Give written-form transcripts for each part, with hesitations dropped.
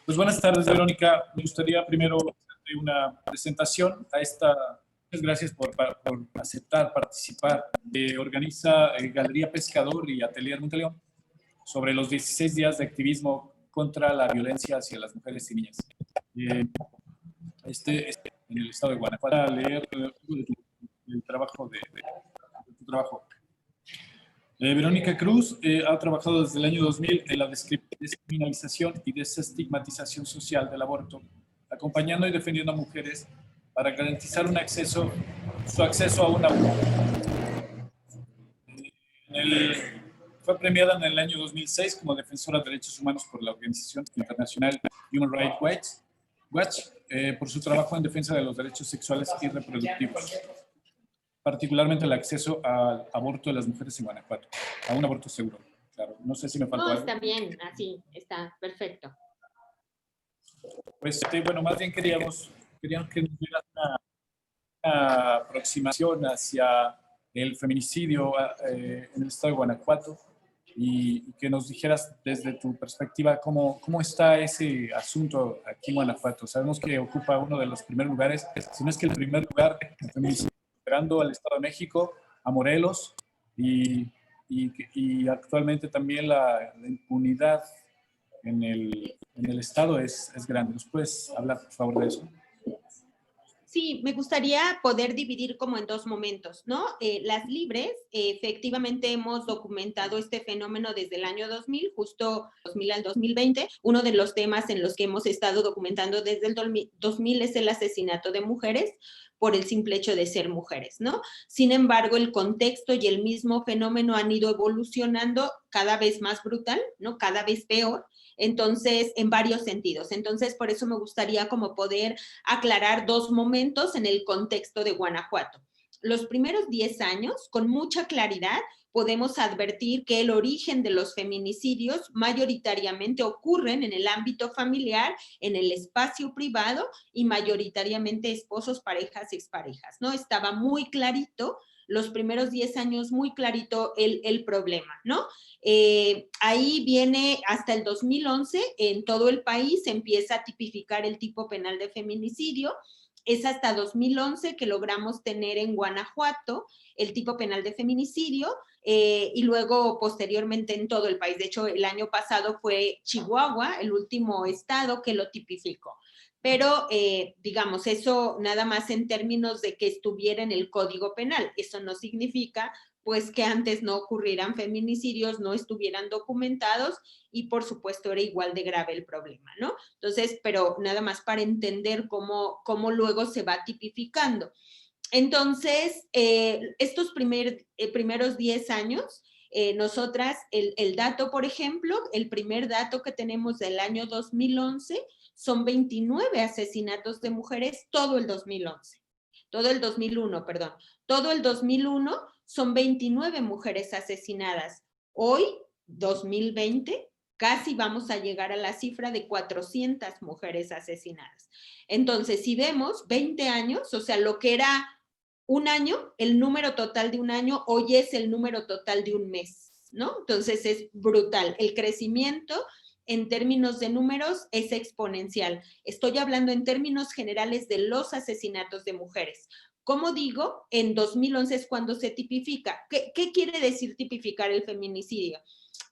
Pues buenas tardes, Verónica. Me gustaría primero hacerte una presentación a esta. Muchas gracias por aceptar participar. Organiza Galería Pescador y Atelier Monteleón sobre los 16 días de activismo contra la violencia hacia las mujeres y niñas. En el estado de Guanajuato. Para leer el trabajo de tu trabajo. Verónica Cruz ha trabajado desde el año 2000 en la descriminalización y desestigmatización social del aborto, acompañando y defendiendo a mujeres para garantizar su acceso a un aborto. Fue premiada en el año 2006 como defensora de derechos humanos por la organización internacional Human Rights Watch por su trabajo en defensa de los derechos sexuales y reproductivos, particularmente el acceso al aborto de las mujeres en Guanajuato, a un aborto seguro. Claro, no sé si me faltó algo. Está bien, así, está perfecto. Pues, bueno, más bien queríamos que nos dieras una aproximación hacia el feminicidio en el estado de Guanajuato y que nos dijeras desde tu perspectiva cómo está ese asunto aquí en Guanajuato. Sabemos que ocupa uno de los primeros lugares, si no es que el primer lugar en feminicidio, superando al Estado de México, a Morelos y actualmente también la impunidad en el Estado es grande. ¿Nos puedes hablar, por favor, de eso? Sí, me gustaría poder dividir como en dos momentos, ¿no? Las Libres, efectivamente hemos documentado este fenómeno desde el año 2000, justo 2000 al 2020. Uno de los temas en los que hemos estado documentando desde el 2000 es el asesinato de mujeres por el simple hecho de ser mujeres, ¿no? Sin embargo, el contexto y el mismo fenómeno han ido evolucionando cada vez más brutal, ¿no? Cada vez peor. Entonces, en varios sentidos. Entonces, por eso me gustaría como poder aclarar dos momentos en el contexto de Guanajuato. Los primeros 10 años, con mucha claridad, podemos advertir que el origen de los feminicidios mayoritariamente ocurren en el ámbito familiar, en el espacio privado y mayoritariamente esposos, parejas, exparejas, ¿no? Estaba muy clarito los primeros 10 años muy clarito el problema, ¿no? Ahí viene hasta el 2011, en todo el país se empieza a tipificar el tipo penal de feminicidio. Es hasta 2011 que logramos tener en Guanajuato el tipo penal de feminicidio y luego posteriormente en todo el país. De hecho, el año pasado fue Chihuahua, el último estado que lo tipificó. Pero, digamos, eso nada más en términos de que estuviera en el Código Penal. Eso no significa, pues, que antes no ocurrieran feminicidios, no estuvieran documentados y, por supuesto, era igual de grave el problema, ¿no? Entonces, pero nada más para entender cómo luego se va tipificando. Entonces, estos primeros 10 años, nosotras, el dato, por ejemplo, el primer dato que tenemos del año 2011 son 29 asesinatos de mujeres todo el 2011. Todo el 2001, perdón. Todo el 2001 son 29 mujeres asesinadas. Hoy, 2020, casi vamos a llegar a la cifra de 400 mujeres asesinadas. Entonces, si vemos 20 años, o sea, lo que era un año, el número total de un año, hoy es el número total de un mes, ¿no? Entonces, es brutal. El crecimiento en términos de números es exponencial. Estoy hablando en términos generales de los asesinatos de mujeres. Como digo, en 2011 es cuando se tipifica. ¿Qué quiere decir tipificar el feminicidio?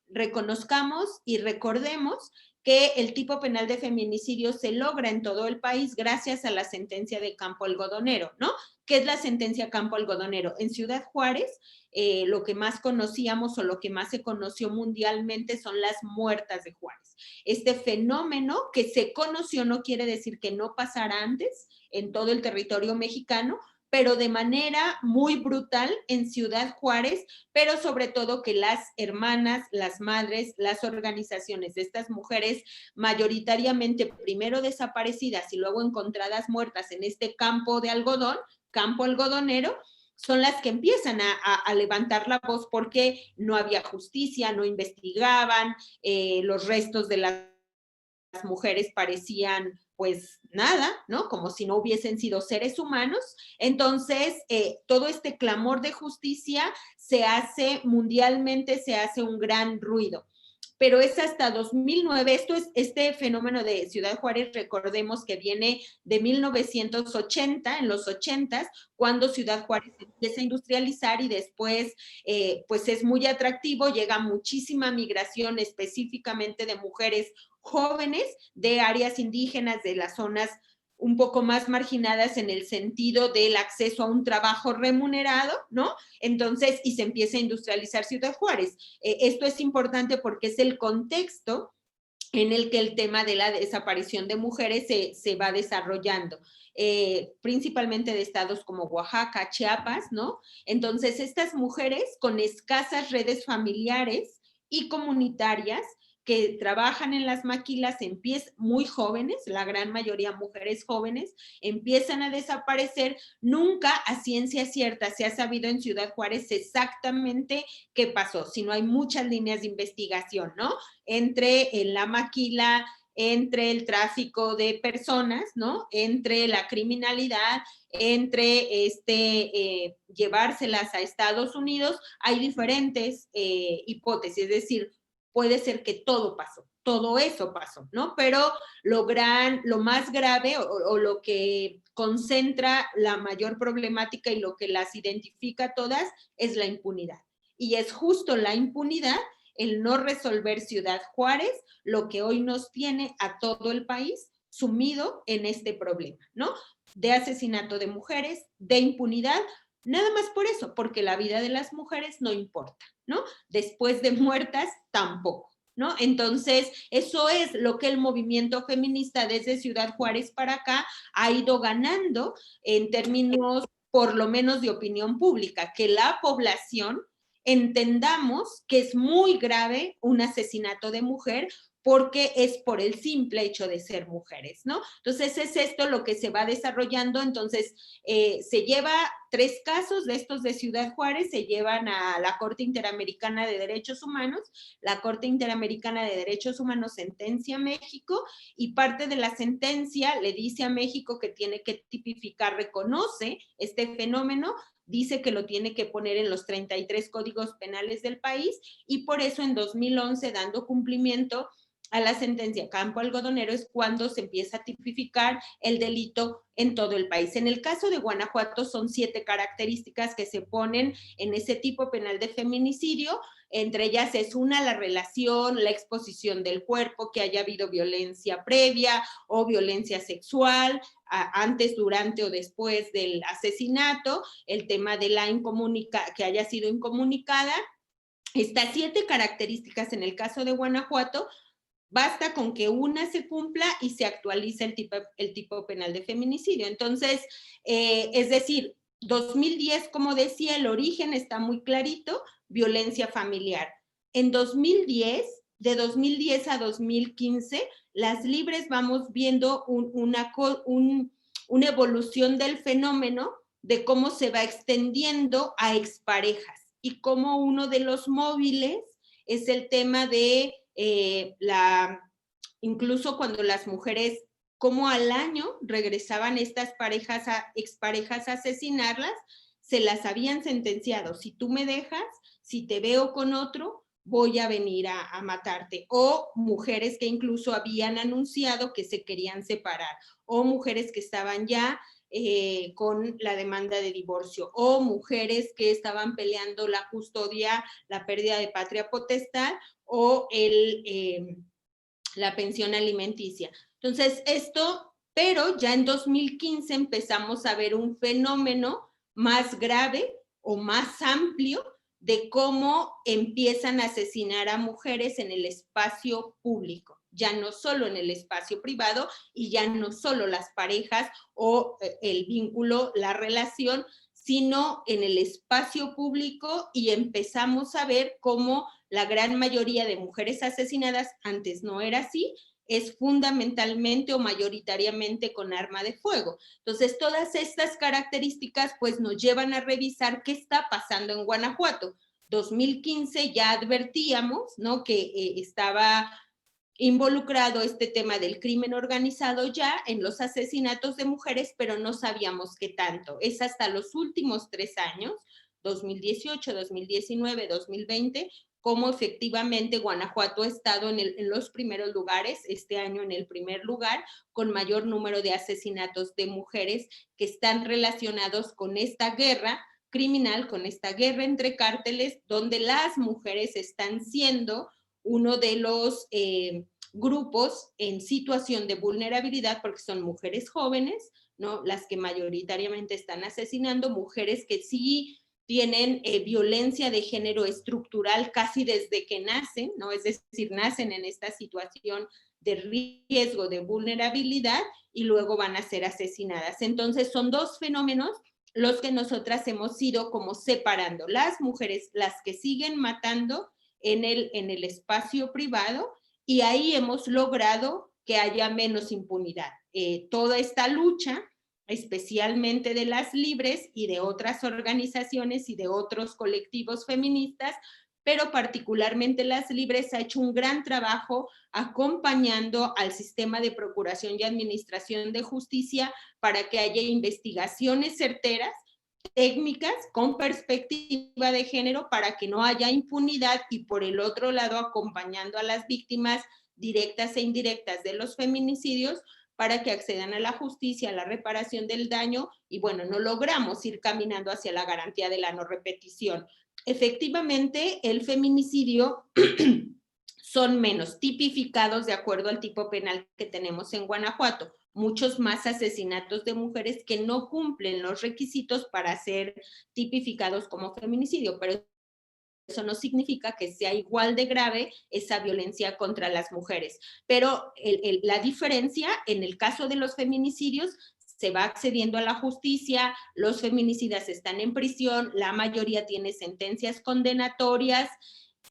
Reconozcamos y recordemos que el tipo penal de feminicidio se logra en todo el país gracias a la sentencia de Campo Algodonero, ¿no? ¿Qué es la sentencia Campo Algodonero? En Ciudad Juárez, lo que más conocíamos o lo que más se conoció mundialmente son las muertas de Juárez. Este fenómeno que se conoció no quiere decir que no pasara antes en todo el territorio mexicano, pero de manera muy brutal en Ciudad Juárez, pero sobre todo que las hermanas, las madres, las organizaciones de estas mujeres, mayoritariamente primero desaparecidas y luego encontradas muertas en este campo de algodón, campo algodonero, son las que empiezan a levantar la voz porque no había justicia, no investigaban, los restos de las mujeres parecían pues nada, ¿no? Como si no hubiesen sido seres humanos. Entonces, todo este clamor de justicia se hace mundialmente, se hace un gran ruido. pero es hasta 2009. Este fenómeno de Ciudad Juárez, recordemos que viene de 1980, en los 80s, cuando Ciudad Juárez empieza a industrializar y después pues es muy atractivo, llega muchísima migración específicamente de mujeres jóvenes de áreas indígenas, de las zonas un poco más marginadas en el sentido del acceso a un trabajo remunerado, ¿no? Entonces, y se empieza a industrializar Ciudad Juárez. Esto es importante porque es el contexto en el que el tema de la desaparición de mujeres se va desarrollando, principalmente de estados como Oaxaca, Chiapas, ¿no? Entonces, estas mujeres con escasas redes familiares y comunitarias que trabajan en las maquilas, muy jóvenes, la gran mayoría mujeres jóvenes, empiezan a desaparecer. Nunca a ciencia cierta se ha sabido en Ciudad Juárez exactamente qué pasó, sino hay muchas líneas de investigación, ¿no? Entre la maquila, entre el tráfico de personas, ¿no? Entre la criminalidad, entre llevárselas a Estados Unidos, hay diferentes hipótesis, es decir, puede ser que todo pasó, todo eso pasó, ¿no? Pero lo más grave o lo que concentra la mayor problemática y lo que las identifica todas es la impunidad. Y es justo la impunidad, el no resolver Ciudad Juárez, lo que hoy nos tiene a todo el país sumido en este problema, ¿no? De asesinato de mujeres, de impunidad, nada más por eso, porque la vida de las mujeres no importa, ¿no? Después de muertas, tampoco, ¿no? Entonces, eso es lo que el movimiento feminista desde Ciudad Juárez para acá ha ido ganando en términos, por lo menos, de opinión pública, que la población entendamos que es muy grave un asesinato de mujer porque es por el simple hecho de ser mujeres, ¿no? Entonces, es esto lo que se va desarrollando. Entonces, se lleva 3 casos de estos de Ciudad Juárez, se llevan a la Corte Interamericana de Derechos Humanos, la Corte Interamericana de Derechos Humanos sentencia a México y parte de la sentencia le dice a México que tiene que tipificar, reconoce este fenómeno, dice que lo tiene que poner en los 33 códigos penales del país y por eso en 2011, dando cumplimiento a la sentencia Campo Algodonero, es cuando se empieza a tipificar el delito en todo el país. En el caso de Guanajuato son 7 características que se ponen en ese tipo penal de feminicidio. Entre ellas es una, la relación, la exposición del cuerpo, que haya habido violencia previa o violencia sexual, antes, durante o después del asesinato, el tema de que haya sido incomunicada. Estas 7 características en el caso de Guanajuato, basta con que una se cumpla y se actualiza el tipo penal de feminicidio. Entonces, es decir, 2010, como decía, el origen está muy clarito, violencia familiar. En 2010, de 2010 a 2015, las libres vamos viendo una evolución del fenómeno de cómo se va extendiendo a exparejas y cómo uno de los móviles es el tema de incluso cuando las mujeres, como al año regresaban estas exparejas a asesinarlas, se las habían sentenciado. Si tú me dejas, si te veo con otro, voy a venir a matarte. O mujeres que incluso habían anunciado que se querían separar. O mujeres que estaban ya con la demanda de divorcio. O mujeres que estaban peleando la custodia, la pérdida de patria potestad o la pensión alimenticia. Entonces, pero ya en 2015 empezamos a ver un fenómeno más grave o más amplio de cómo empiezan a asesinar a mujeres en el espacio público, ya no solo en el espacio privado y ya no solo las parejas o el vínculo, la relación, sino en el espacio público, y empezamos a ver cómo la gran mayoría de mujeres asesinadas, antes no era así, es fundamentalmente o mayoritariamente con arma de fuego. Entonces, todas estas características pues nos llevan a revisar qué está pasando en Guanajuato. 2015 ya advertíamos, ¿no?, que estaba involucrado este tema del crimen organizado ya en los asesinatos de mujeres, pero no sabíamos qué tanto. Es hasta los últimos 3 años, 2018, 2019, 2020, cómo efectivamente Guanajuato ha estado en los primeros lugares, este año en el primer lugar, con mayor número de asesinatos de mujeres que están relacionados con esta guerra criminal, con esta guerra entre cárteles, donde las mujeres están siendo uno de los grupos en situación de vulnerabilidad, porque son mujeres jóvenes, ¿no? Las que mayoritariamente están asesinando, mujeres que sí tienen violencia de género estructural casi desde que nacen, ¿no? Es decir, nacen en esta situación de riesgo, de vulnerabilidad, y luego van a ser asesinadas. Entonces, son dos fenómenos los que nosotras hemos ido como separando. Las mujeres, las que siguen matando en el espacio privado, y ahí hemos logrado que haya menos impunidad. Toda esta lucha, especialmente de las libres y de otras organizaciones y de otros colectivos feministas, pero particularmente las libres, ha hecho un gran trabajo acompañando al sistema de procuración y administración de justicia para que haya investigaciones certeras, técnicas con perspectiva de género, para que no haya impunidad, y por el otro lado acompañando a las víctimas directas e indirectas de los feminicidios para que accedan a la justicia, a la reparación del daño, y bueno, no logramos ir caminando hacia la garantía de la no repetición. Efectivamente, el feminicidio son menos tipificados de acuerdo al tipo penal que tenemos en Guanajuato. Muchos más asesinatos de mujeres que no cumplen los requisitos para ser tipificados como feminicidio, pero eso no significa que sea igual de grave esa violencia contra las mujeres. Pero la diferencia, en el caso de los feminicidios, se va accediendo a la justicia, los feminicidas están en prisión, la mayoría tiene sentencias condenatorias.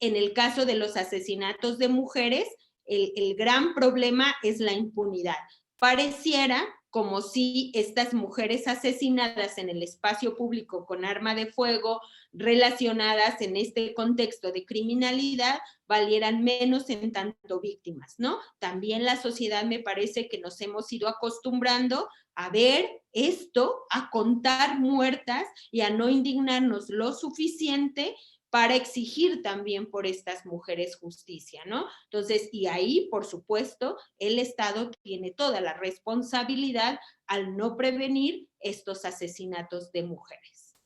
En el caso de los asesinatos de mujeres, el gran problema es la impunidad. Pareciera como si estas mujeres asesinadas en el espacio público con arma de fuego, relacionadas en este contexto de criminalidad, valieran menos en tanto víctimas, ¿no? También la sociedad, me parece que nos hemos ido acostumbrando a ver esto, a contar muertas y a no indignarnos lo suficiente para exigir también por estas mujeres justicia, ¿no? Entonces, y ahí, por supuesto, el Estado tiene toda la responsabilidad al no prevenir estos asesinatos de mujeres.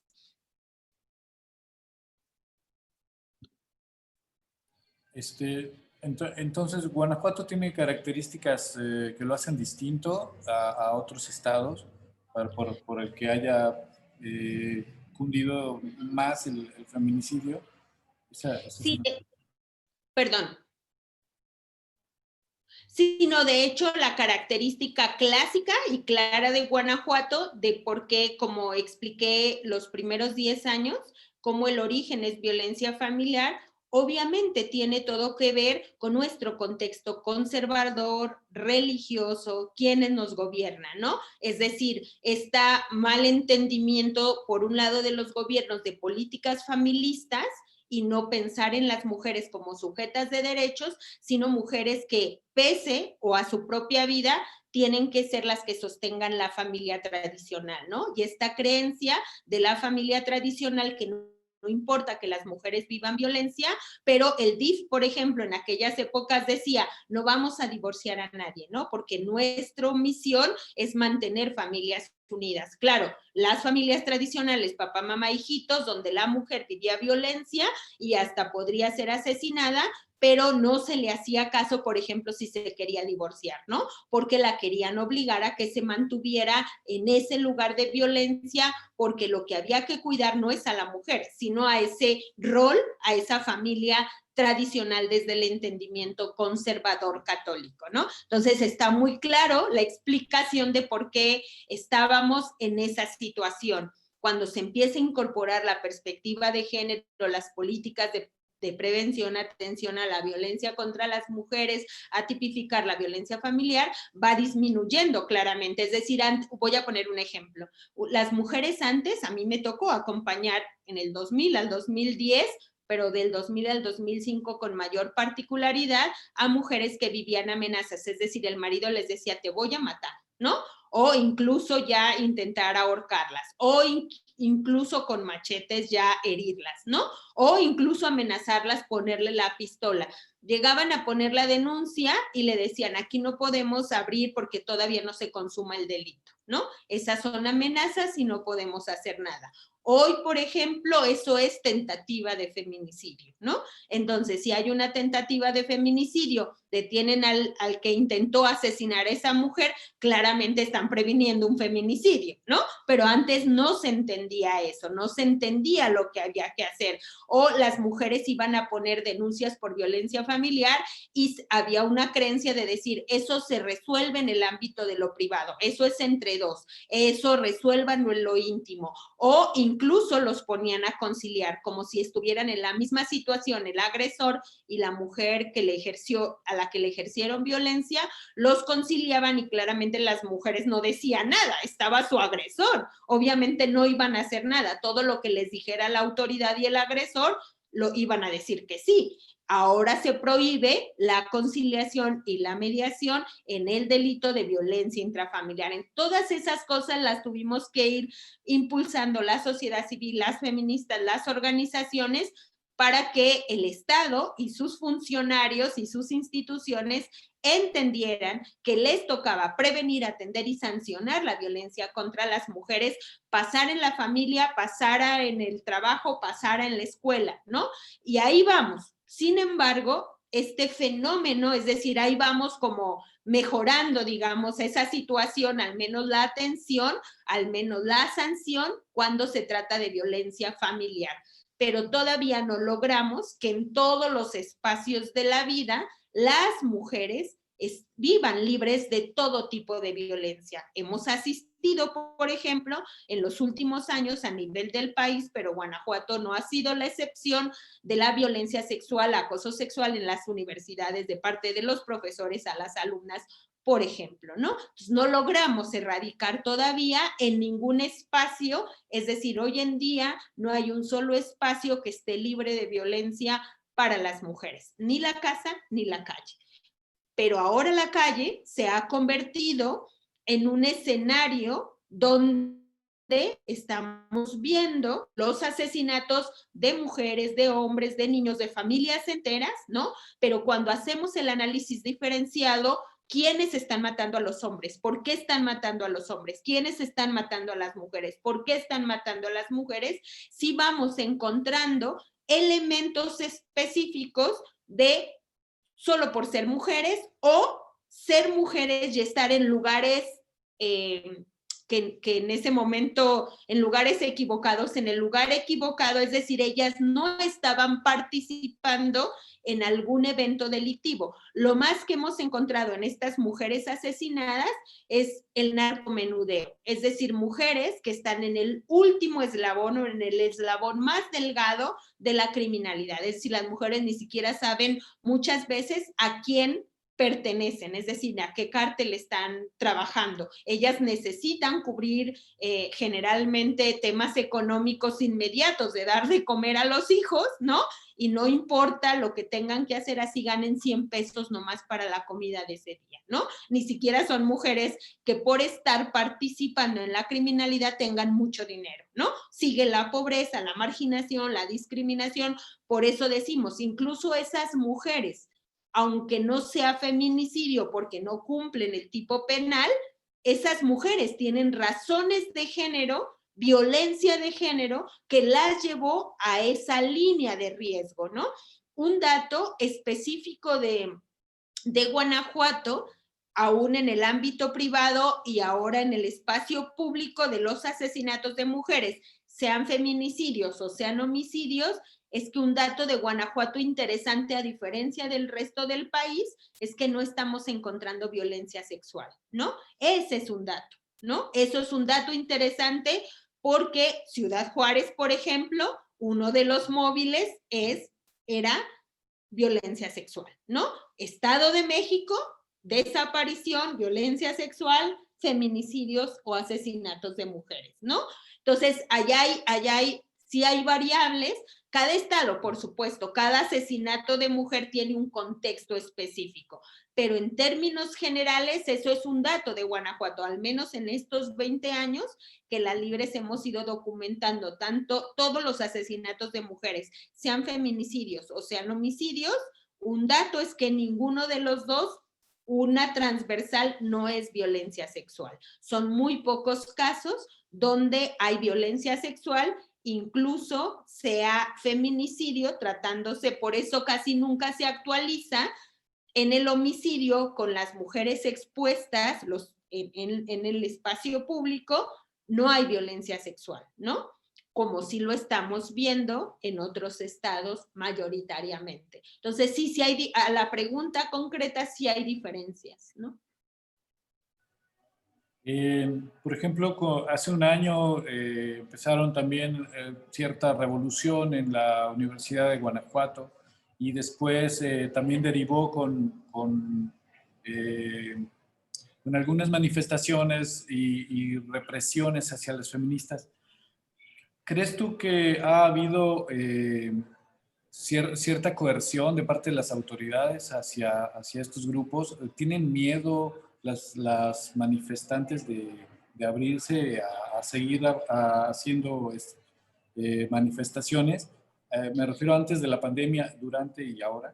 Entonces, Guanajuato tiene características que lo hacen distinto a otros estados por el que haya cundido más el feminicidio. Sí, perdón. Sino de hecho la característica clásica y clara de Guanajuato, de por qué, como expliqué los primeros 10 años, cómo el origen es violencia familiar, obviamente tiene todo que ver con nuestro contexto conservador, religioso, quienes nos gobiernan, ¿no? Es decir, está mal entendimiento por un lado de los gobiernos de políticas familistas y no pensar en las mujeres como sujetas de derechos, sino mujeres que, pese o a su propia vida, tienen que ser las que sostengan la familia tradicional, ¿no? Y esta creencia de la familia tradicional, que no importa que las mujeres vivan violencia, pero el DIF, por ejemplo, en aquellas épocas decía, no vamos a divorciar a nadie, ¿no? Porque nuestra misión es mantener familias unidas. Claro, las familias tradicionales, papá, mamá, hijitos, donde la mujer vivía violencia y hasta podría ser asesinada, pero no se le hacía caso, por ejemplo, si se quería divorciar, ¿no? Porque la querían obligar a que se mantuviera en ese lugar de violencia, porque lo que había que cuidar no es a la mujer, sino a ese rol, a esa familia tradicional desde el entendimiento conservador católico, ¿no? Entonces está muy claro la explicación de por qué estábamos en esa situación. Cuando se empieza a incorporar la perspectiva de género, las políticas de prevención, atención a la violencia contra las mujeres, a tipificar la violencia familiar, va disminuyendo claramente. Es decir, voy a poner un ejemplo. Las mujeres antes, a mí me tocó acompañar en el 2000 al 2010, pero del 2000 al 2005 con mayor particularidad, a mujeres que vivían amenazas. Es decir, el marido les decía, te voy a matar, ¿no? O incluso ya intentar ahorcarlas, o incluso con machetes ya herirlas, ¿no? O incluso amenazarlas, ponerle la pistola. Llegaban a poner la denuncia y le decían, aquí no podemos abrir porque todavía no se consuma el delito, ¿no? Esas son amenazas y no podemos hacer nada. Hoy, por ejemplo, eso es tentativa de feminicidio, ¿no? Entonces, si hay una tentativa de feminicidio, detienen al que intentó asesinar a esa mujer, claramente están previniendo un feminicidio, ¿no? Pero antes no se entendía eso, no se entendía lo que había que hacer. O las mujeres iban a poner denuncias por violencia familiar y había una creencia de decir, eso se resuelve en el ámbito de lo privado, eso es entre dos, eso resuélvanlo en lo íntimo. O incluso los ponían a conciliar, como si estuvieran en la misma situación el agresor y la mujer que le ejerció, a la que le ejercieron violencia, los conciliaban y claramente las mujeres no decían nada, estaba su agresor, obviamente no iban a hacer nada, todo lo que les dijera la autoridad y el agresor, lo iban a decir que sí. Ahora se prohíbe la conciliación y la mediación en el delito de violencia intrafamiliar. En todas esas cosas las tuvimos que ir impulsando la sociedad civil, las feministas, las organizaciones, para que el Estado y sus funcionarios y sus instituciones entendieran que les tocaba prevenir, atender y sancionar la violencia contra las mujeres, pasara en la familia, pasara en el trabajo, pasara en la escuela, ¿no? Y ahí vamos. Sin embargo, este fenómeno, es decir, ahí vamos como mejorando, digamos, esa situación, al menos la atención, al menos la sanción, cuando se trata de violencia familiar. Pero todavía no logramos que en todos los espacios de la vida las mujeres vivan libres de todo tipo de violencia. Hemos asistido, por ejemplo, en los últimos años a nivel del país, pero Guanajuato no ha sido la excepción, de la violencia sexual, acoso sexual en las universidades de parte de los profesores a las alumnas, por ejemplo, ¿no? Entonces, no logramos erradicar todavía en ningún espacio, es decir, hoy en día no hay un solo espacio que esté libre de violencia para las mujeres, ni la casa ni la calle. Pero ahora la calle se ha convertido en un escenario donde estamos viendo los asesinatos de mujeres, de hombres, de niños, de familias enteras, ¿no? Pero cuando hacemos el análisis diferenciado, ¿quiénes están matando a los hombres? ¿Por qué están matando a los hombres? ¿Quiénes están matando a las mujeres? ¿Por qué están matando a las mujeres? Sí vamos encontrando elementos específicos de solo por ser mujeres o ser mujeres y estar en lugares que en ese momento, en lugares equivocados, en el lugar equivocado, es decir, ellas no estaban participando en algún evento delictivo. Lo más que hemos encontrado en estas mujeres asesinadas es el narcomenudeo, es decir, mujeres que están en el último eslabón o en el eslabón más delgado de la criminalidad, es decir, las mujeres ni siquiera saben muchas veces a quién pertenecen, es decir, a qué cártel están trabajando. Ellas necesitan cubrir generalmente temas económicos inmediatos de dar de comer a los hijos, ¿no? Y no importa lo que tengan que hacer, así ganen 100 pesos nomás para la comida de ese día, ¿no? Ni siquiera son mujeres que por estar participando en la criminalidad tengan mucho dinero, ¿no? Sigue la pobreza, la marginación, la discriminación. Por eso decimos, incluso esas mujeres, aunque no sea feminicidio porque no cumplen el tipo penal, esas mujeres tienen razones de género, violencia de género, que las llevó a esa línea de riesgo, ¿no? Un dato específico de Guanajuato, aún en el ámbito privado y ahora en el espacio público, de los asesinatos de mujeres, sean feminicidios o sean homicidios, es que un dato de Guanajuato interesante, a diferencia del resto del país, es que no estamos encontrando violencia sexual, ¿no? Ese es un dato, ¿no? Eso es un dato interesante porque Ciudad Juárez, por ejemplo, uno de los móviles era violencia sexual, ¿no? Estado de México, desaparición, violencia sexual, feminicidios o asesinatos de mujeres, ¿no? Entonces, allá hay sí hay variables, Cada estado, por supuesto, cada asesinato de mujer tiene un contexto específico, pero en términos generales eso es un dato de Guanajuato, al menos en estos 20 años que las Libres hemos ido documentando todos los asesinatos de mujeres, sean feminicidios o sean homicidios. Un dato es que ninguno de los dos, una transversal, no es violencia sexual. Son muy pocos casos donde hay violencia sexual, incluso sea feminicidio, tratándose, por eso casi nunca se actualiza. En el homicidio, con las mujeres expuestas en el espacio público, no hay violencia sexual, ¿no? Como sí lo estamos viendo en otros estados mayoritariamente. Entonces, sí hay, a la pregunta concreta, sí hay diferencias, ¿no? Por ejemplo, hace un año empezaron también cierta revolución en la Universidad de Guanajuato y después también derivó con algunas manifestaciones y represiones hacia las feministas. ¿Crees tú que ha habido cierta coerción de parte de las autoridades hacia estos grupos? ¿Tienen miedo las manifestantes de abrirse a seguir haciendo manifestaciones? Me refiero antes de la pandemia, durante y ahora.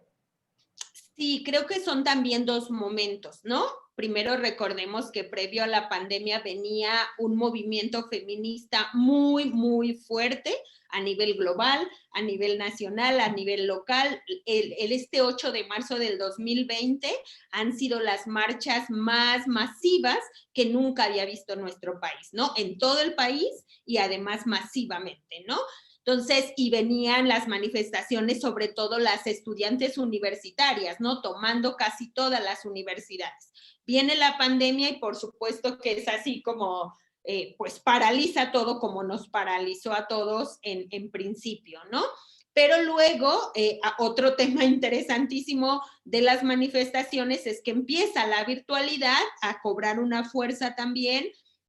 Sí, creo que son también dos momentos, ¿no? Primero recordemos que previo a la pandemia venía un movimiento feminista muy, muy fuerte a nivel global, a nivel nacional, a nivel local. Este 8 de marzo del 2020 han sido las marchas más masivas que nunca había visto nuestro país, ¿no? En todo el país y además masivamente, ¿no? Entonces, y venían las manifestaciones, sobre todo las estudiantes universitarias, ¿no? Tomando casi todas las universidades. Viene la pandemia y por supuesto que es así como, pues paraliza todo como nos paralizó a todos en principio, ¿no? Pero luego, otro tema interesantísimo de las manifestaciones es que empieza la virtualidad a cobrar una fuerza también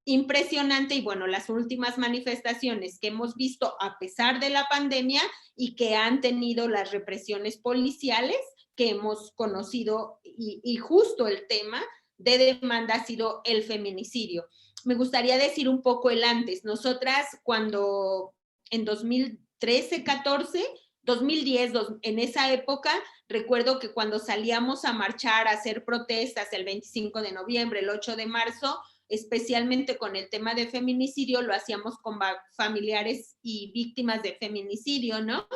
impresionante. Y bueno, las últimas manifestaciones que hemos visto a pesar de la pandemia y que han tenido las represiones policiales que hemos conocido, y justo el tema de demanda ha sido el feminicidio. Me gustaría decir un poco el antes. Nosotras cuando en 2013, 14, 2010, en esa época, recuerdo que cuando salíamos a marchar, a hacer protestas el 25 de noviembre, el 8 de marzo, especialmente con el tema de feminicidio, lo hacíamos con familiares y víctimas de feminicidio, ¿no?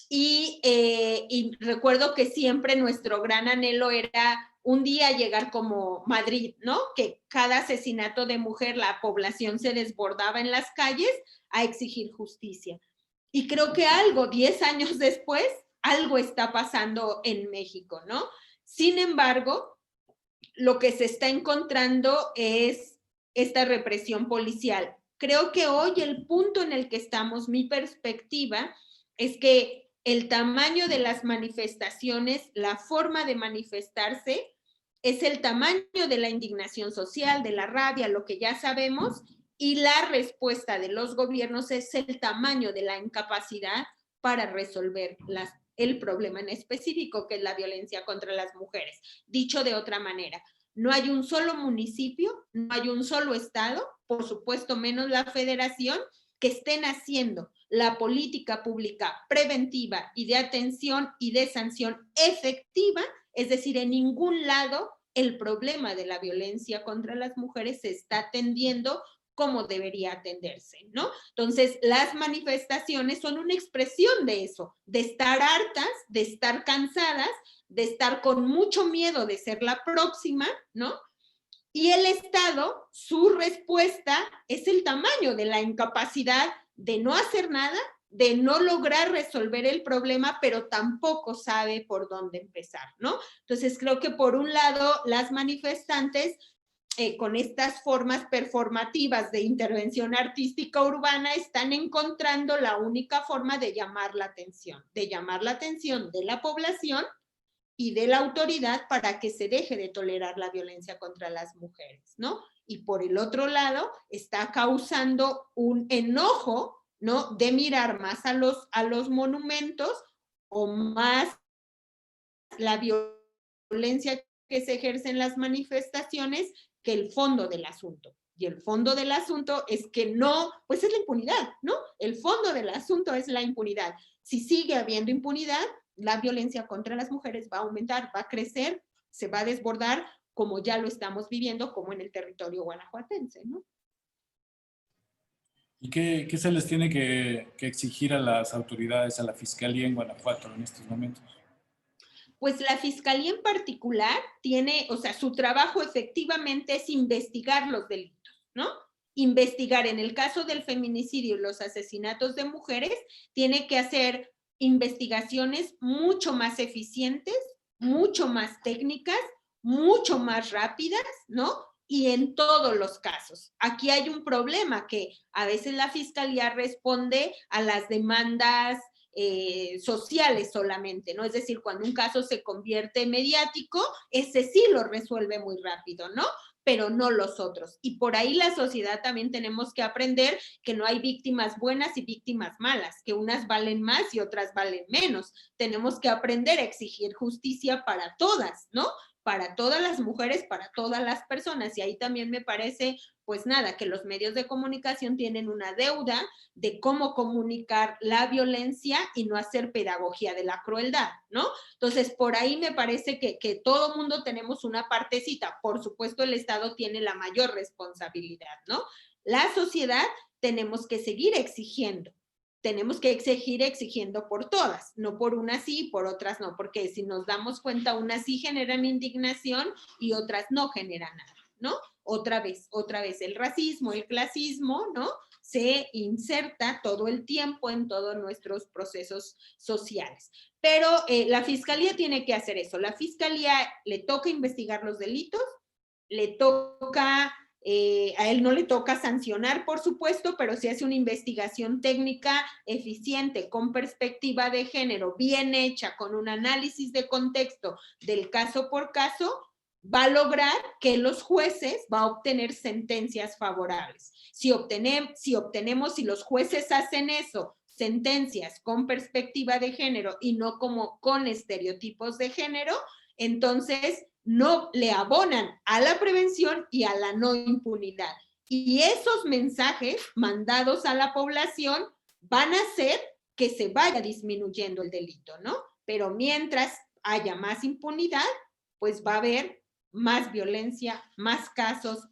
Y recuerdo que siempre nuestro gran anhelo era un día llegar como Madrid, ¿no? Que cada asesinato de mujer, la población se desbordaba en las calles a exigir justicia. Y creo que 10 años después, algo está pasando en México, ¿no? Sin embargo, lo que se está encontrando es esta represión policial. Creo que hoy el punto en el que estamos, mi perspectiva, es que el tamaño de las manifestaciones, la forma de manifestarse, es el tamaño de la indignación social, de la rabia, lo que ya sabemos, y la respuesta de los gobiernos es el tamaño de la incapacidad para resolver el problema en específico, que es la violencia contra las mujeres. Dicho de otra manera, no hay un solo municipio, no hay un solo estado, por supuesto menos la federación, que estén haciendo la política pública preventiva y de atención y de sanción efectiva. Es decir, en ningún lado el problema de la violencia contra las mujeres se está atendiendo como debería atenderse, ¿no? Entonces, las manifestaciones son una expresión de eso, de estar hartas, de estar cansadas, de estar con mucho miedo de ser la próxima, ¿no? Y el Estado, su respuesta es el tamaño de la incapacidad de no hacer nada, de no lograr resolver el problema, pero tampoco sabe por dónde empezar, ¿no? Entonces creo que por un lado las manifestantes con estas formas performativas de intervención artística urbana están encontrando la única forma de llamar la atención de la población y de la autoridad para que se deje de tolerar la violencia contra las mujeres, ¿no? Y por el otro lado, está causando un enojo ¿no? De mirar más a los monumentos o más la violencia que se ejerce en las manifestaciones que el fondo del asunto. Y el fondo del asunto es que no, pues es la impunidad, ¿no? El fondo del asunto es la impunidad. Si sigue habiendo impunidad, la violencia contra las mujeres va a aumentar, va a crecer, se va a desbordar, como ya lo estamos viviendo, como en el territorio guanajuatense, ¿no? ¿Y qué se les tiene que exigir a las autoridades, a la Fiscalía en Guanajuato en estos momentos? Pues la Fiscalía en particular tiene, o sea, su trabajo efectivamente es investigar los delitos, ¿no? Investigar. En el caso del feminicidio y los asesinatos de mujeres, tiene que hacer investigaciones mucho más eficientes, mucho más técnicas, mucho más rápidas, ¿no? Y en todos los casos. Aquí hay un problema que a veces la Fiscalía responde a las demandas sociales solamente, ¿no? Es decir, cuando un caso se convierte en mediático, ese sí lo resuelve muy rápido, ¿no? Pero no los otros. Y por ahí la sociedad también tenemos que aprender que no hay víctimas buenas y víctimas malas, que unas valen más y otras valen menos. Tenemos que aprender a exigir justicia para todas, ¿no? Para todas las mujeres, para todas las personas. Y ahí también me parece, pues nada, que los medios de comunicación tienen una deuda de cómo comunicar la violencia y no hacer pedagogía de la crueldad, ¿no? Entonces, por ahí me parece que todo mundo tenemos una partecita. Por supuesto, el Estado tiene la mayor responsabilidad, ¿no? La sociedad tenemos que seguir exigiendo. Tenemos que seguir exigiendo por todas, no por unas sí, por otras no, porque si nos damos cuenta, unas sí generan indignación y otras no generan nada, ¿no? Otra vez, el racismo, el clasismo, ¿no? Se inserta todo el tiempo en todos nuestros procesos sociales. Pero la Fiscalía tiene que hacer eso. La Fiscalía le toca investigar los delitos, le toca, a él no le toca sancionar, por supuesto, pero si hace una investigación técnica eficiente, con perspectiva de género, bien hecha, con un análisis de contexto del caso por caso, va a lograr que los jueces va a obtener sentencias favorables. Si los jueces hacen eso, sentencias con perspectiva de género y no como con estereotipos de género, entonces no le abonan a la prevención y a la no impunidad. Y esos mensajes mandados a la población van a hacer que se vaya disminuyendo el delito, ¿no? Pero mientras haya más impunidad, pues va a haber más violencia, más casos,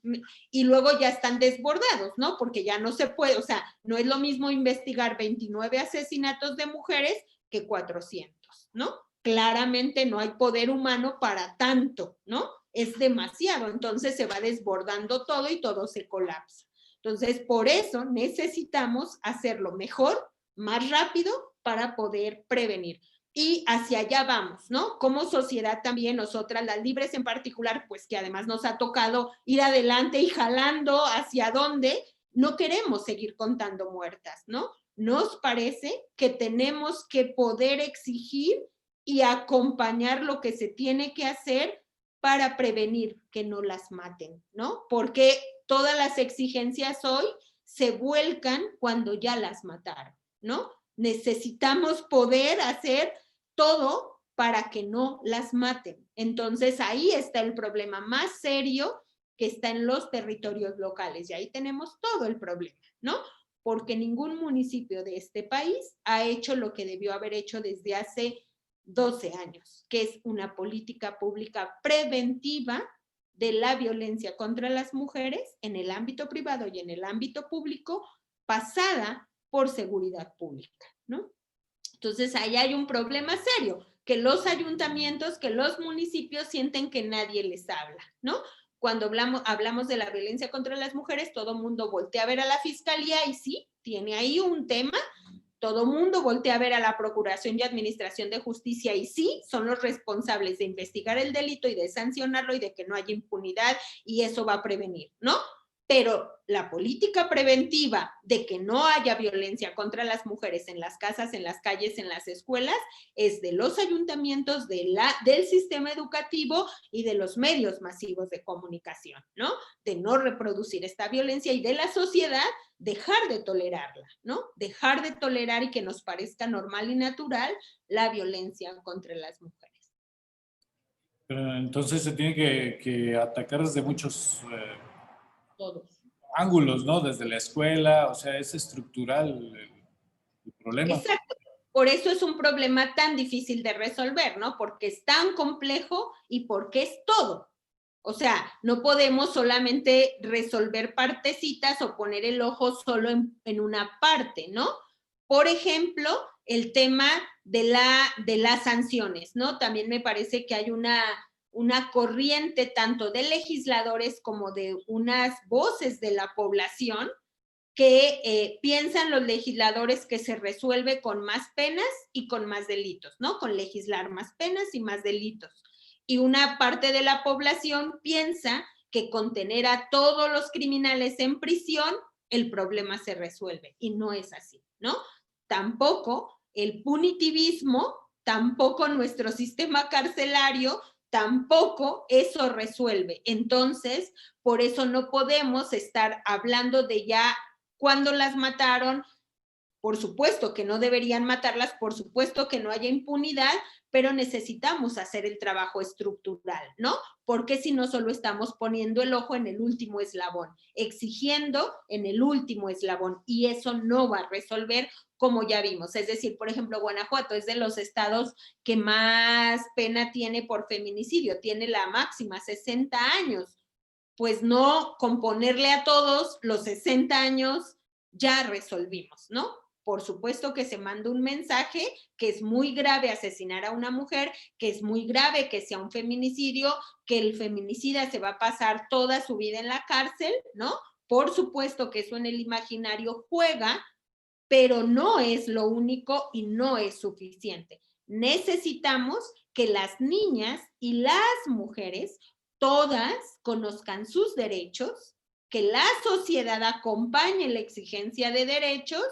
y luego ya están desbordados, ¿no? Porque ya no se puede, o sea, no es lo mismo investigar 29 asesinatos de mujeres que 400, ¿no? Claramente no hay poder humano para tanto, ¿no? Es demasiado, entonces se va desbordando todo y todo se colapsa. Entonces, por eso necesitamos hacerlo mejor, más rápido, para poder prevenir. Y hacia allá vamos, ¿no? Como sociedad también, nosotras, las libres en particular, pues que además nos ha tocado ir adelante y jalando hacia dónde, no queremos seguir contando muertas, ¿no? Nos parece que tenemos que poder exigir y acompañar lo que se tiene que hacer para prevenir que no las maten, ¿no? Porque todas las exigencias hoy se vuelcan cuando ya las mataron, ¿no? Necesitamos poder hacer todo para que no las maten. Entonces ahí está el problema más serio que está en los territorios locales y ahí tenemos todo el problema, ¿no? Porque ningún municipio de este país ha hecho lo que debió haber hecho desde hace 12 años, que es una política pública preventiva de la violencia contra las mujeres en el ámbito privado y en el ámbito público, pasada por seguridad pública, ¿no? Entonces, ahí hay un problema serio, que los ayuntamientos, que los municipios sienten que nadie les habla, ¿no? Cuando hablamos de la violencia contra las mujeres, todo el mundo voltea a ver a la fiscalía y sí, tiene ahí un tema, todo el mundo voltea a ver a la Procuración y Administración de Justicia y sí, son los responsables de investigar el delito y de sancionarlo y de que no haya impunidad y eso va a prevenir, ¿no? Pero la política preventiva de que no haya violencia contra las mujeres en las casas, en las calles, en las escuelas, es de los ayuntamientos, del sistema educativo y de los medios masivos de comunicación, ¿no? De no reproducir esta violencia y de la sociedad dejar de tolerarla, ¿no? Dejar de tolerar y que nos parezca normal y natural la violencia contra las mujeres. Pero entonces se tiene que atacar desde muchos Todos. ángulos, ¿no? Desde la escuela, o sea, es estructural el problema. Exacto. Por eso es un problema tan difícil de resolver, ¿no? Porque es tan complejo y porque es todo. O sea, no podemos solamente resolver partecitas o poner el ojo solo en una parte, ¿no? Por ejemplo, el tema de las sanciones, ¿no? También me parece que hay una corriente tanto de legisladores como de unas voces de la población que piensan los legisladores que se resuelve con más penas y con más delitos, ¿no? Con legislar más penas y más delitos. Y una parte de la población piensa que con tener a todos los criminales en prisión, el problema se resuelve. Y no es así, ¿no? Tampoco el punitivismo, tampoco nuestro sistema carcelario, tampoco eso resuelve. Entonces, por eso no podemos estar hablando de ya cuándo las mataron. Por supuesto que no deberían matarlas, por supuesto que no haya impunidad, pero necesitamos hacer el trabajo estructural, ¿no? Porque si no, solo estamos poniendo el ojo en el último eslabón, exigiendo en el último eslabón, y eso no va a resolver, como ya vimos. Es decir, por ejemplo, Guanajuato es de los estados que más pena tiene por feminicidio, tiene la máxima, 60 años. Pues no, con ponerle a todos los 60 años ya resolvimos, ¿no? Por supuesto que se manda un mensaje que es muy grave asesinar a una mujer, que es muy grave que sea un feminicidio, que el feminicida se va a pasar toda su vida en la cárcel, ¿no? Por supuesto que eso en el imaginario juega, pero no es lo único y no es suficiente. Necesitamos que las niñas y las mujeres todas conozcan sus derechos, que la sociedad acompañe la exigencia de derechos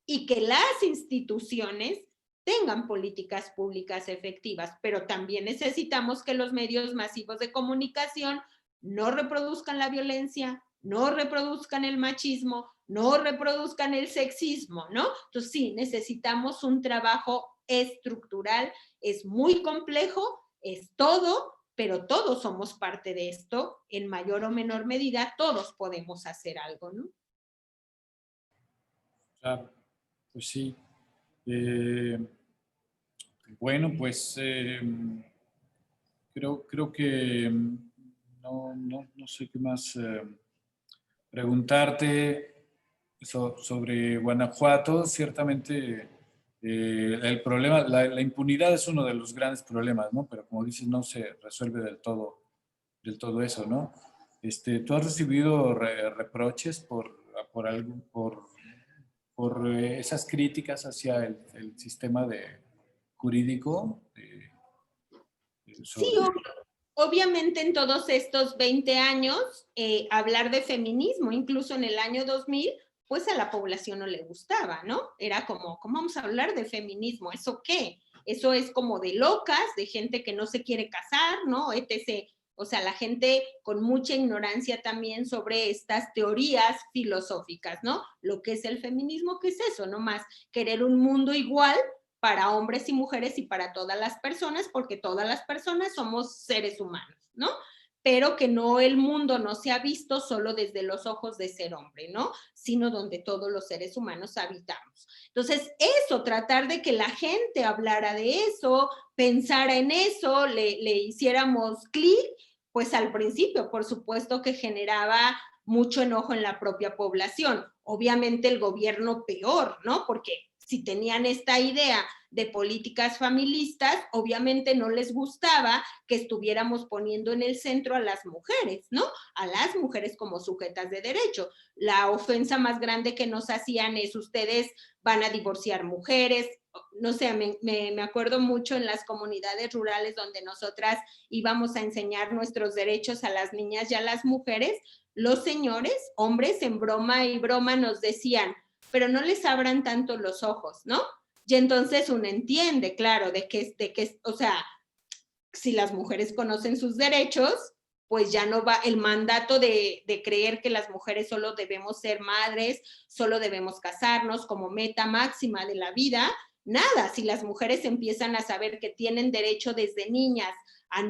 y que las instituciones tengan políticas públicas efectivas, pero también necesitamos que los medios masivos de comunicación no reproduzcan la violencia, no reproduzcan el machismo, no reproduzcan el sexismo, ¿no? Entonces sí, necesitamos un trabajo estructural, es muy complejo, es todo, pero todos somos parte de esto, en mayor o menor medida, todos podemos hacer algo, ¿no? Claro, pues sí. Bueno, pues creo que no sé qué más preguntarte sobre Guanajuato. Ciertamente el problema, la impunidad es uno de los grandes problemas, ¿no? Pero como dices, no se resuelve del todo eso, ¿no? ¿Tú has recibido reproches por algo, por esas críticas hacia el sistema jurídico? Sí, obviamente en todos estos 20 años, hablar de feminismo, incluso en el año 2000, pues a la población no le gustaba, ¿no? Era como, ¿cómo vamos a hablar de feminismo? ¿Eso qué? Eso es como de locas, de gente que no se quiere casar, ¿no? Etc. O sea, la gente con mucha ignorancia también sobre estas teorías filosóficas, ¿no? Lo que es el feminismo, ¿qué es eso? No más querer un mundo igual para hombres y mujeres y para todas las personas, porque todas las personas somos seres humanos, ¿no? Pero que no, el mundo no se ha visto solo desde los ojos de ser hombre, ¿no? Sino donde todos los seres humanos habitamos. Entonces, eso, tratar de que la gente hablara de eso, pensara en eso, le hiciéramos clic, pues al principio, por supuesto que generaba mucho enojo en la propia población. Obviamente el gobierno peor, ¿no? Porque si tenían esta idea de políticas familistas, obviamente no les gustaba que estuviéramos poniendo en el centro a las mujeres, ¿no? A las mujeres como sujetas de derecho. La ofensa más grande que nos hacían es: ustedes van a divorciar mujeres. No sé, me acuerdo mucho en las comunidades rurales donde nosotras íbamos a enseñar nuestros derechos a las niñas y a las mujeres, los señores, hombres, en broma y broma nos decían: pero no les abran tanto los ojos, ¿no? Y entonces uno entiende, claro, o sea, si las mujeres conocen sus derechos, pues ya no va el mandato de creer que las mujeres solo debemos ser madres, solo debemos casarnos como meta máxima de la vida. Nada, si las mujeres empiezan a saber que tienen derecho desde niñas a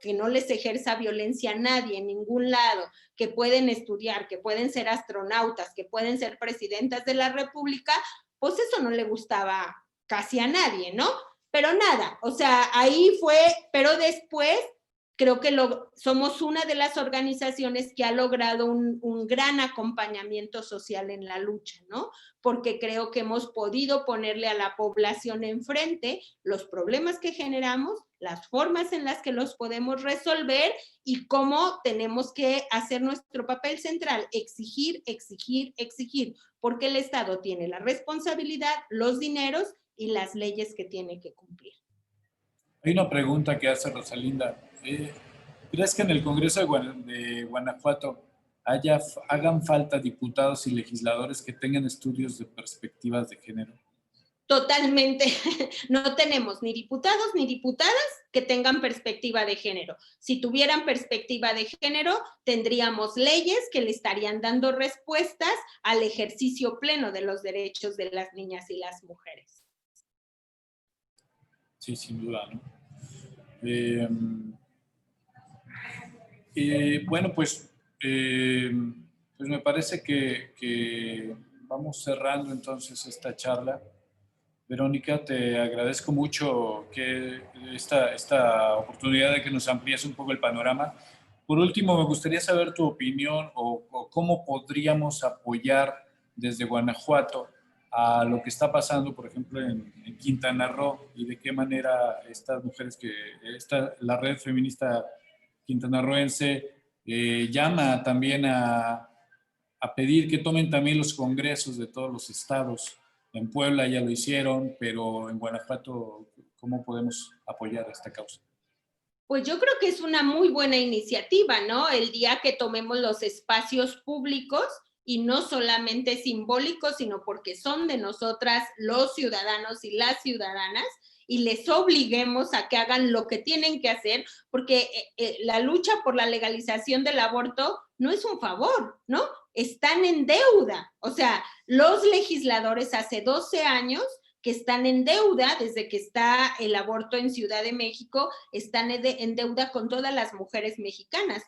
que no les ejerza violencia a nadie en ningún lado, que pueden estudiar, que pueden ser astronautas, que pueden ser presidentas de la República, pues eso no le gustaba casi a nadie, ¿no? Pero nada, o sea, ahí fue, pero después creo que somos una de las organizaciones que ha logrado un gran acompañamiento social en la lucha, ¿no? Porque creo que hemos podido ponerle a la población enfrente los problemas que generamos, las formas en las que los podemos resolver y cómo tenemos que hacer nuestro papel central: exigir, exigir, exigir, porque el Estado tiene la responsabilidad, los dineros y las leyes que tiene que cumplir. Hay una pregunta que hace Rosalinda. ¿Crees que en el Congreso de Guanajuato hagan falta diputados y legisladores que tengan estudios de perspectivas de género? Totalmente. No tenemos ni diputados ni diputadas que tengan perspectiva de género. Si tuvieran perspectiva de género, tendríamos leyes que le estarían dando respuestas al ejercicio pleno de los derechos de las niñas y las mujeres. Sí, sin duda, ¿no? Bueno, pues me parece que vamos cerrando entonces esta charla. Verónica, te agradezco mucho que esta oportunidad de que nos amplíes un poco el panorama. Por último, me gustaría saber tu opinión o cómo podríamos apoyar desde Guanajuato a lo que está pasando, por ejemplo, en Quintana Roo, y de qué manera estas mujeres la red feminista quintanarroense llama también a pedir que tomen también los congresos de todos los estados. En Puebla ya lo hicieron, pero en Guanajuato, ¿cómo podemos apoyar esta causa? Pues yo creo que es una muy buena iniciativa, ¿no? El día que tomemos los espacios públicos, y no solamente simbólicos, sino porque son de nosotras los ciudadanos y las ciudadanas, y les obliguemos a que hagan lo que tienen que hacer, porque la lucha por la legalización del aborto no es un favor, ¿no? Están en deuda. O sea, los legisladores hace 12 años que están en deuda desde que está el aborto en Ciudad de México, están en deuda con todas las mujeres mexicanas,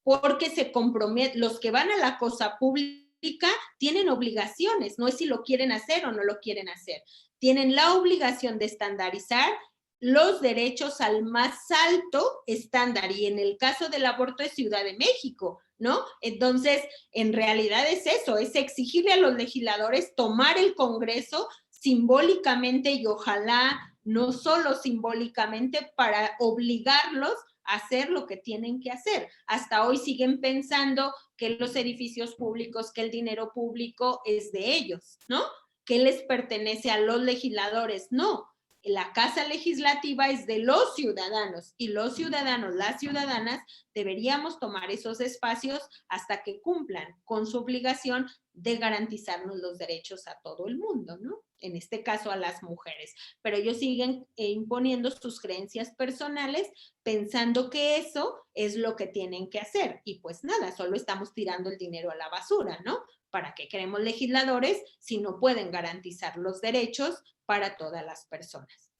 porque se comprometen, los que van a la cosa pública tienen obligaciones, no es si lo quieren hacer o no lo quieren hacer, tienen la obligación de estandarizar los derechos al más alto estándar, y en el caso del aborto es Ciudad de México, ¿no? Entonces, en realidad es eso, es exigirle a los legisladores tomar el Congreso simbólicamente, y ojalá no solo simbólicamente, para obligarlos a hacer lo que tienen que hacer. Hasta hoy siguen pensando que los edificios públicos, que el dinero público es de ellos, ¿no? Que les pertenece a los legisladores. No, la casa legislativa es de los ciudadanos, y los ciudadanos, las ciudadanas, deberíamos tomar esos espacios hasta que cumplan con su obligación de garantizarnos los derechos a todo el mundo, ¿no? En este caso a las mujeres. Pero ellos siguen imponiendo sus creencias personales pensando que eso es lo que tienen que hacer. Y pues nada, solo estamos tirando el dinero a la basura, ¿no? ¿Para qué queremos legisladores si no pueden garantizar los derechos para todas las personas?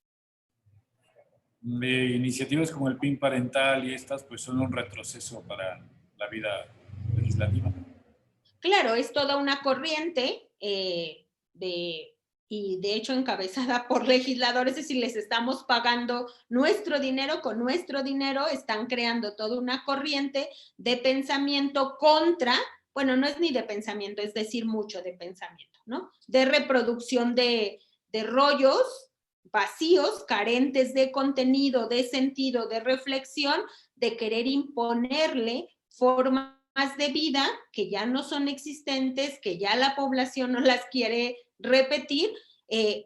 Iniciativas como el PIN parental y estas pues son un retroceso para la vida legislativa. Claro, es toda una corriente y de hecho encabezada por legisladores, es decir, les estamos pagando nuestro dinero, con nuestro dinero están creando toda una corriente de pensamiento contra, bueno, no es ni de pensamiento, es decir, mucho de pensamiento, ¿no? De reproducción de rollos vacíos, carentes de contenido, de sentido, de reflexión, de querer imponerle formas de vida que ya no son existentes, que ya la población no las quiere repetir,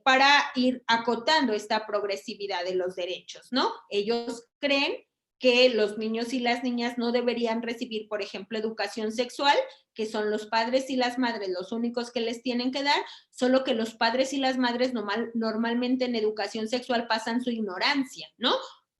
para ir acotando esta progresividad de los derechos, ¿no? Ellos creen que los niños y las niñas no deberían recibir, por ejemplo, educación sexual, que son los padres y las madres los únicos que les tienen que dar, solo que los padres y las madres normalmente en educación sexual pasan su ignorancia, ¿no?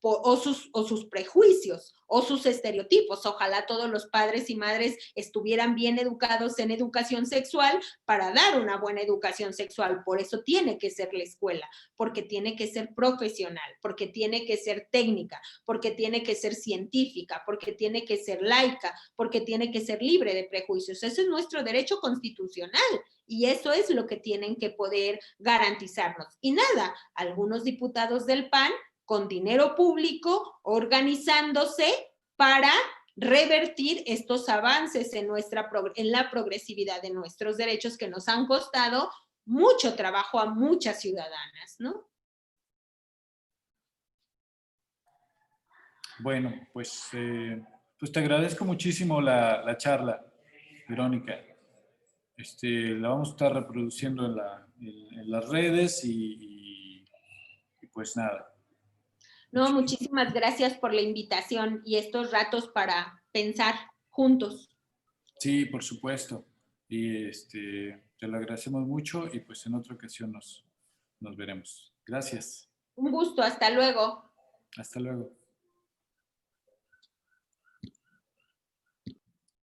O sus prejuicios o sus estereotipos. Ojalá todos los padres y madres estuvieran bien educados en educación sexual para dar una buena educación sexual. Por eso tiene que ser la escuela, porque tiene que ser profesional, porque tiene que ser técnica, porque tiene que ser científica, porque tiene que ser laica, porque tiene que ser libre de prejuicios. Ese es nuestro derecho constitucional y eso es lo que tienen que poder garantizarnos. Y nada, algunos diputados del PAN con dinero público organizándose para revertir estos avances en la progresividad de nuestros derechos que nos han costado mucho trabajo a muchas ciudadanas, ¿no? Bueno, pues te agradezco muchísimo la charla, Verónica. La vamos a estar reproduciendo en las redes y pues nada. No, muchísimas gracias por la invitación y estos ratos para pensar juntos. Sí, por supuesto. Y te lo agradecemos mucho y pues en otra ocasión nos veremos. Gracias. Un gusto, hasta luego. Hasta luego.